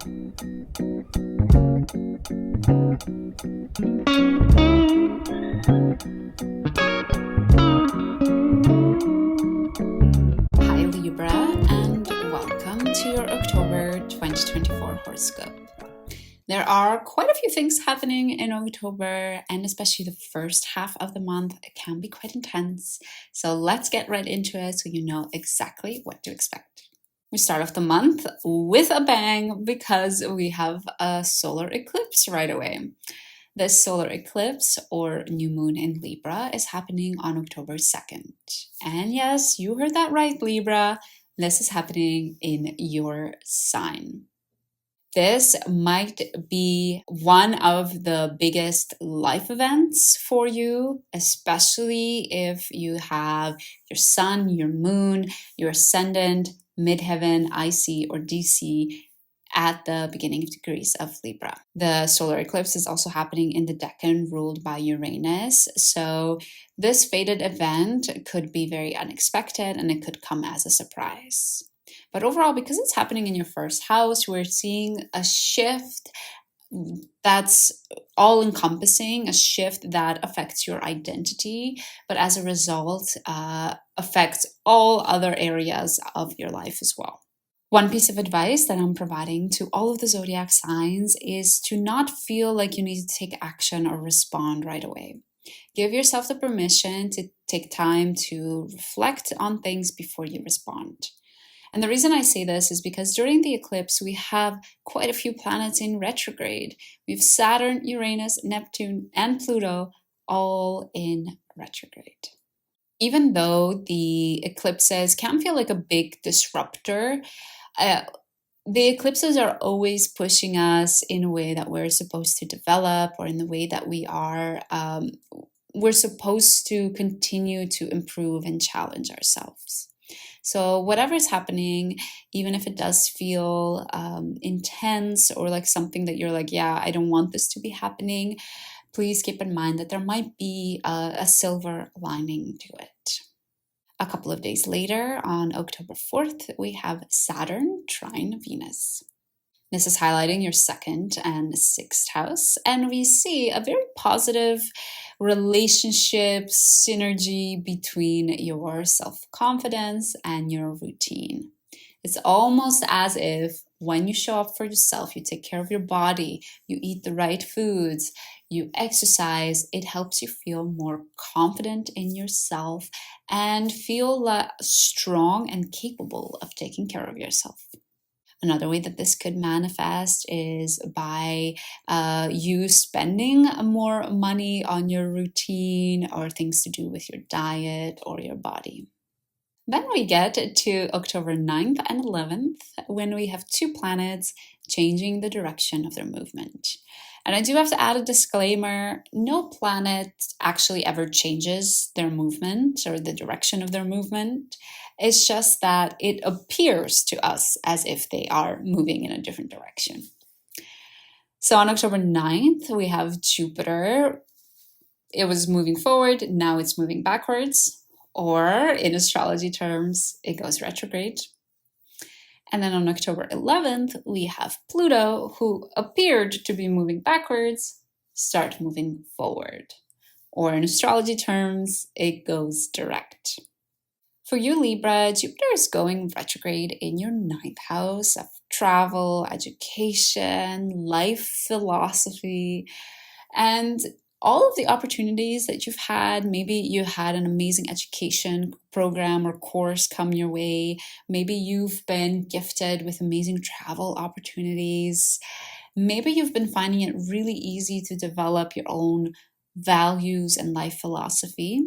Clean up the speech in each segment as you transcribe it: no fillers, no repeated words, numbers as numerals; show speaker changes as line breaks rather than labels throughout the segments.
Hi Libra, and welcome to your October 2024 horoscope. There are quite a few things happening in October, and especially the first half of the month, it can be quite intense. So let's get right into it so you know exactly what to expect. We start off the month with a bang because we have a solar eclipse right away. This solar eclipse, or new moon in Libra, is happening on October 2nd. And yes, you heard that right, Libra. This is happening in your sign. This might be one of the biggest life events for you, especially if you have your sun, your moon, your ascendant, midheaven, IC, or DC at the beginning of degrees of Libra. The solar eclipse is also happening in the decan ruled by Uranus. So this fated event could be very unexpected and it could come as a surprise. But overall, because it's happening in your first house, we're seeing a shift that's all encompassing, a shift that affects your identity, but as a result, affects all other areas of your life as well. One piece of advice that I'm providing to all of the zodiac signs is to not feel like you need to take action or respond right away. Give yourself the permission to take time to reflect on things before you respond. And the reason I say this is because during the eclipse, we have quite a few planets in retrograde. We have Saturn, Uranus, Neptune, and Pluto all in retrograde. Even though the eclipses can feel like a big disruptor, the eclipses are always pushing us in a way that we're supposed to develop, or in the way that we're supposed to continue to improve and challenge ourselves. So whatever is happening, even if it does feel intense or like something that you're like, yeah, I don't want this to be happening, please keep in mind that there might be a silver lining to it. A couple of days later, on October 4th, we have Saturn trine Venus. This is highlighting your second and sixth house, and we see a very positive relationship synergy between your self-confidence and your routine. It's almost as if when you show up for yourself, you take care of your body, you eat the right foods, you exercise, it helps you feel more confident in yourself and feel strong and capable of taking care of yourself. Another way that this could manifest is by you spending more money on your routine or things to do with your diet or your body. Then we get to October 9th and 11th, when we have two planets changing the direction of their movement. And I do have to add a disclaimer, no planet actually ever changes their movement or the direction of their movement. It's just that it appears to us as if they are moving in a different direction. So on October 9th, we have Jupiter. It was moving forward, now it's moving backwards. Or in astrology terms, it goes retrograde. And then on October 11th, we have Pluto, who appeared to be moving backwards, start moving forward. Or in astrology terms, it goes direct. For you, Libra, Jupiter is going retrograde in your ninth house of travel, education, life philosophy, and all of the opportunities that you've had. Maybe you had an amazing education program or course come your way. Maybe you've been gifted with amazing travel opportunities. Maybe you've been finding it really easy to develop your own values and life philosophy.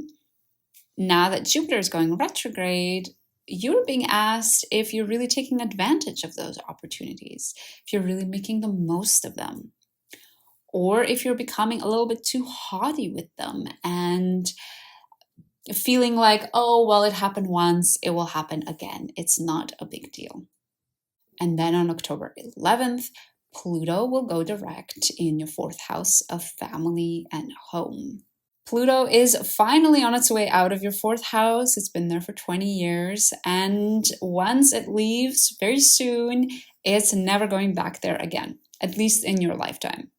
Now that Jupiter is going retrograde, you're being asked if you're really taking advantage of those opportunities, if you're really making the most of them, or if you're becoming a little bit too haughty with them and feeling like, oh, well, it happened once, it will happen again. It's not a big deal. And then on October 11th, Pluto will go direct in your fourth house of family and home. Pluto is finally on its way out of your fourth house. It's been there for 20 years. And once it leaves very soon, it's never going back there again, at least in your lifetime.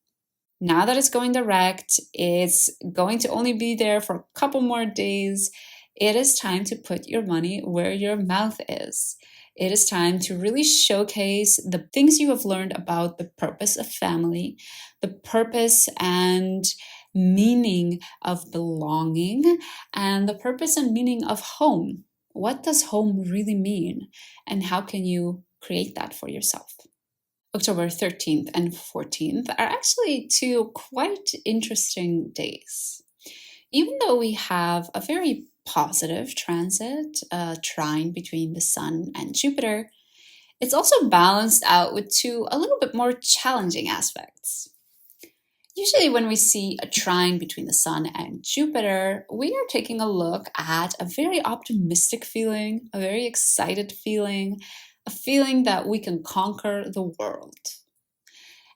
Now that it's going direct, it's going to only be there for a couple more days. It is time to put your money where your mouth is. It is time to really showcase the things you have learned about the purpose of family, the purpose and meaning of belonging, and the purpose and meaning of home. What does home really mean? And how can you create that for yourself? October 13th and 14th are actually two quite interesting days. Even though we have a very positive transit, a trine between the Sun and Jupiter, it's also balanced out with two a little bit more challenging aspects. Usually when we see a trine between the Sun and Jupiter, we are taking a look at a very optimistic feeling, a very excited feeling, a feeling that we can conquer the world.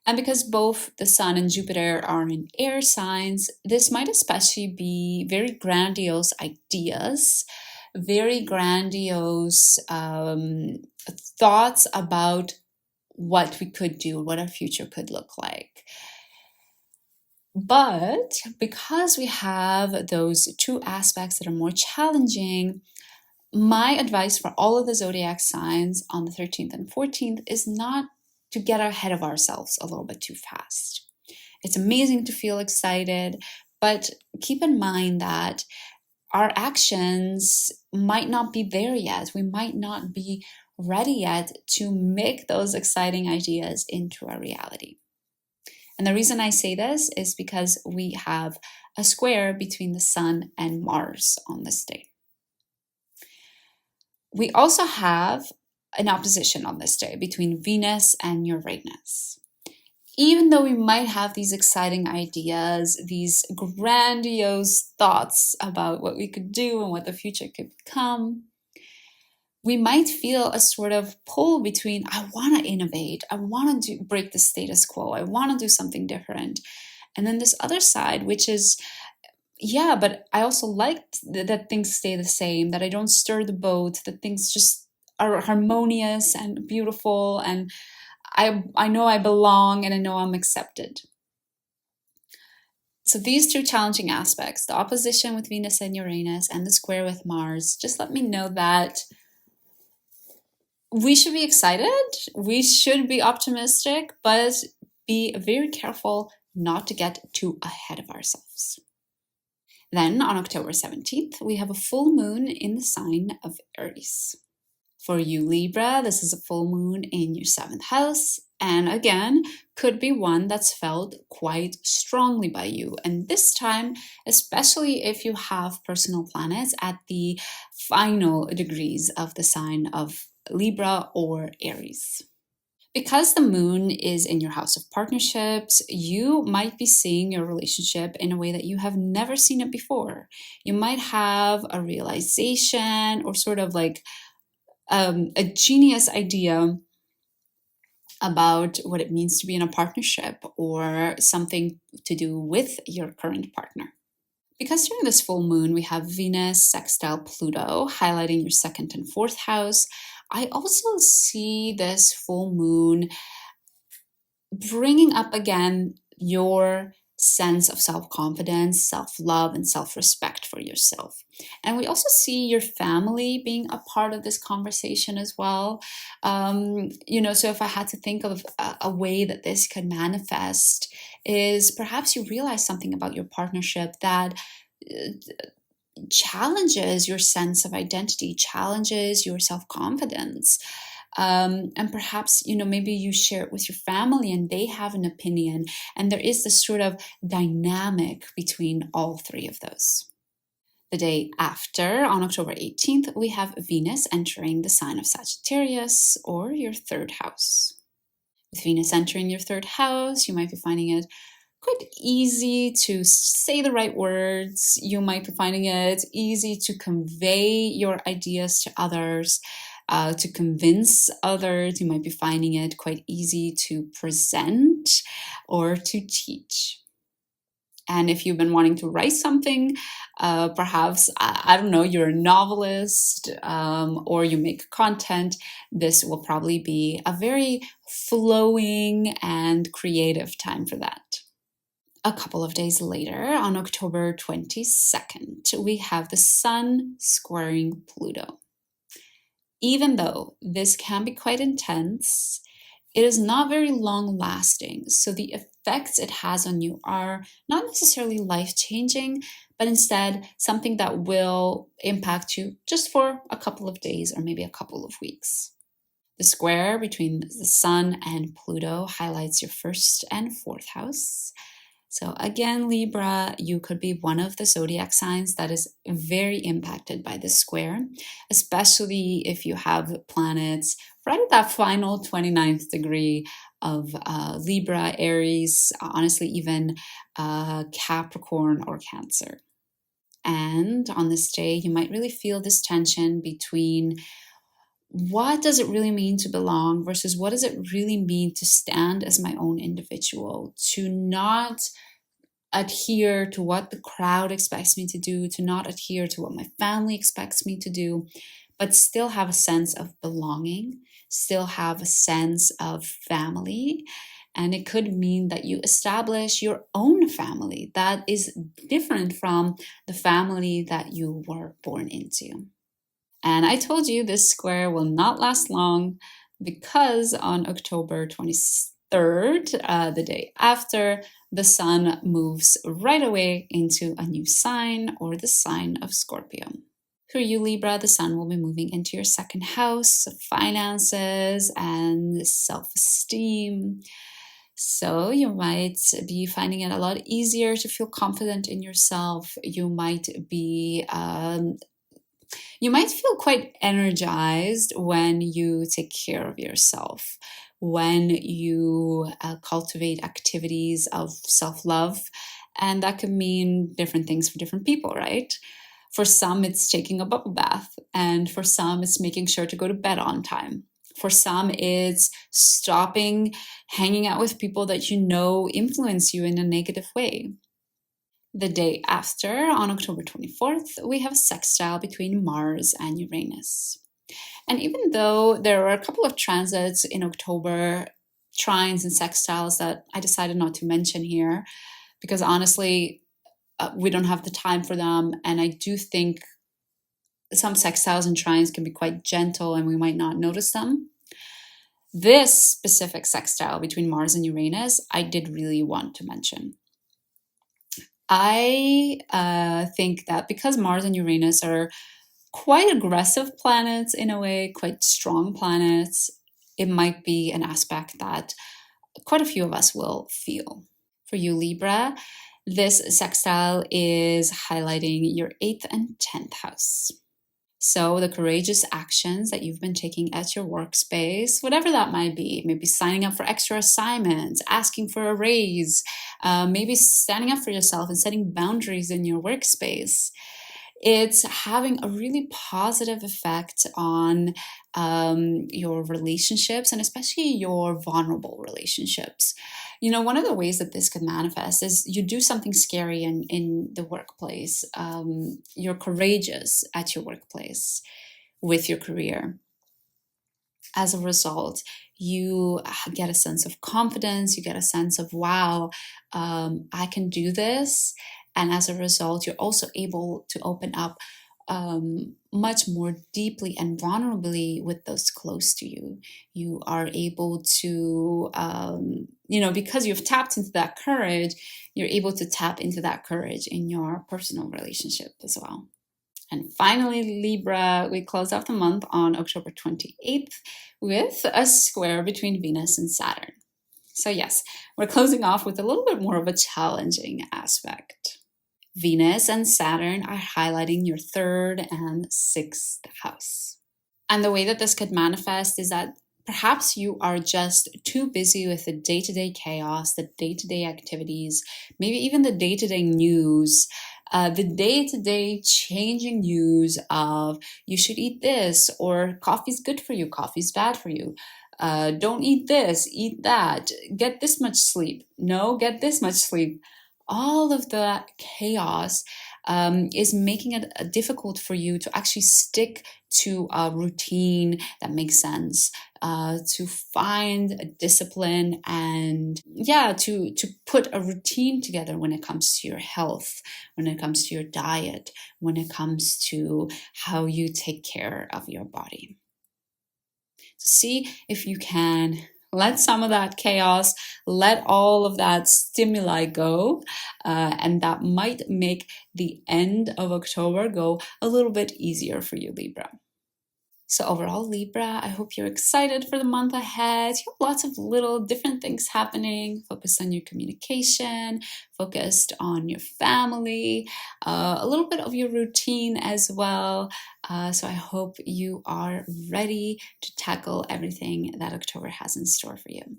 And because both the Sun and Jupiter are in air signs, this might especially be very grandiose ideas, very grandiose thoughts about what we could do, what our future could look like. But because we have those two aspects that are more challenging, my advice for all of the zodiac signs on the 13th and 14th is not to get ahead of ourselves a little bit too fast. It's amazing to feel excited, but keep in mind that our actions might not be there yet. We might not be ready yet to make those exciting ideas into a reality. And the reason I say this is because we have a square between the Sun and Mars on this day. We also have an opposition on this day between Venus and Uranus. Even though we might have these exciting ideas, these grandiose thoughts about what we could do and what the future could become, we might feel a sort of pull between, I want to innovate, I want to break the status quo, I want to do something different. And then this other side, which is, yeah, but I also like that things stay the same, that I don't stir the boat, that things just are harmonious and beautiful, and I know I belong and I know I'm accepted. So these two challenging aspects, the opposition with Venus and Uranus and the square with Mars, just let me know that we should be excited, we should be optimistic, but be very careful not to get too ahead of ourselves. Then on October 17th, we have a full moon in the sign of Aries. For you, Libra, this is a full moon in your 7th house, and again, could be one that's felt quite strongly by you. And this time, especially if you have personal planets at the final degrees of the sign of Libra or Aries. Because the moon is in your house of partnerships, you might be seeing your relationship in a way that you have never seen it before. You might have a realization or sort of like a genius idea about what it means to be in a partnership or something to do with your current partner. Because during this full moon, we have Venus sextile Pluto highlighting your 2nd and 4th house, I also see this full moon bringing up again your sense of self-confidence, self-love, and self-respect for yourself. And we also see your family being a part of this conversation as well. So if I had to think of a way that this could manifest is perhaps you realize something about your partnership that challenges your sense of identity, challenges your self-confidence. And perhaps, maybe you share it with your family and they have an opinion. And there is this sort of dynamic between all three of those. The day after, on October 18th, we have Venus entering the sign of Sagittarius, or your 3rd house. With Venus entering your 3rd house, you might be finding it quite easy to say the right words. You might be finding it easy to convey your ideas to others, to convince others. You might be finding it quite easy to present or to teach. And if you've been wanting to write something, perhaps, I don't know, you're a novelist or you make content, this will probably be a very flowing and creative time for that. A couple of days later, on October 22nd, we have the Sun squaring Pluto. Even though this can be quite intense, it is not very long lasting. So the effects it has on you are not necessarily life-changing, but instead something that will impact you just for a couple of days or maybe a couple of weeks. The square between the Sun and Pluto highlights your first and fourth house. So again, Libra, you could be one of the zodiac signs that is very impacted by this square, especially if you have planets right at that final 29th degree of Libra, Aries, honestly, even Capricorn or Cancer. And on this day, you might really feel this tension between what does it really mean to belong versus what does it really mean to stand as my own individual, to not adhere to what the crowd expects me to do, to not adhere to what my family expects me to do, but still have a sense of belonging, still have a sense of family. And it could mean that you establish your own family that is different from the family that you were born into. And I told you this square will not last long because on October 23rd, the day after, the Sun moves right away into a new sign, or the sign of Scorpio. For you, Libra, the Sun will be moving into your second house of finances and self-esteem. So you might be finding it a lot easier to feel confident in yourself. You might feel quite energized when you take care of yourself, when you cultivate activities of self-love. And that could mean different things for different people, right? For some, it's taking a bubble bath. And for some, it's making sure to go to bed on time. For some, it's stopping hanging out with people that you know influence you in a negative way. The day after, on October 24th, we have a sextile between Mars and Uranus. And even though there are a couple of transits in October, trines and sextiles that I decided not to mention here, because honestly, we don't have the time for them. And I do think some sextiles and trines can be quite gentle and we might not notice them. This specific sextile between Mars and Uranus, I did really want to mention. I think that because Mars and Uranus are quite aggressive planets in a way, quite strong planets, it might be an aspect that quite a few of us will feel. For you, Libra, this sextile is highlighting your 8th and 10th house. So the courageous actions that you've been taking at your workspace, whatever that might be, maybe signing up for extra assignments, asking for a raise, maybe standing up for yourself and setting boundaries in your workspace, it's having a really positive effect on your relationships and especially your vulnerable relationships. You know, one of the ways that this could manifest is you do something scary in the workplace. You're courageous at your workplace with your career. As a result, you get a sense of confidence, you get a sense of, wow, I can do this. And as a result, you're also able to open up much more deeply and vulnerably with those close to you. You are able to, because you've tapped into that courage, you're able to tap into that courage in your personal relationship as well. And finally, Libra, we close out the month on October 28th with a square between Venus and Saturn. So yes, we're closing off with a little bit more of a challenging aspect. Venus and Saturn are highlighting your 3rd and 6th house. And the way that this could manifest is that perhaps you are just too busy with the day-to-day chaos, the day-to-day activities, maybe even the day-to-day news, the day-to-day changing news of you should eat this, or coffee's good for you, coffee's bad for you. Don't eat this, eat that, get this much sleep. No, get this much sleep. all of the chaos is making it difficult for you to actually stick to a routine that makes sense, to find a discipline, and to put a routine together when it comes to your health, when it comes to your diet, when it comes to how you take care of your body. So see if you can let some of that chaos, let all of that stimuli go, and that might make the end of October go a little bit easier for you, Libra. So overall, Libra, I hope you're excited for the month ahead. You have lots of little different things happening. Focused on your communication, focused on your family, a little bit of your routine as well. So I hope you are ready to tackle everything that October has in store for you.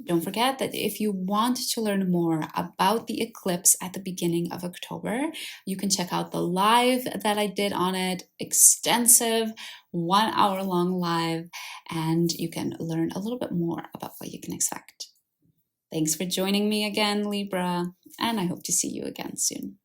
Don't forget that if you want to learn more about the eclipse at the beginning of October, you can check out the live that I did on it, extensive 1 hour long live, and you can learn a little bit more about what you can expect. Thanks for joining me again, Libra, and I hope to see you again soon.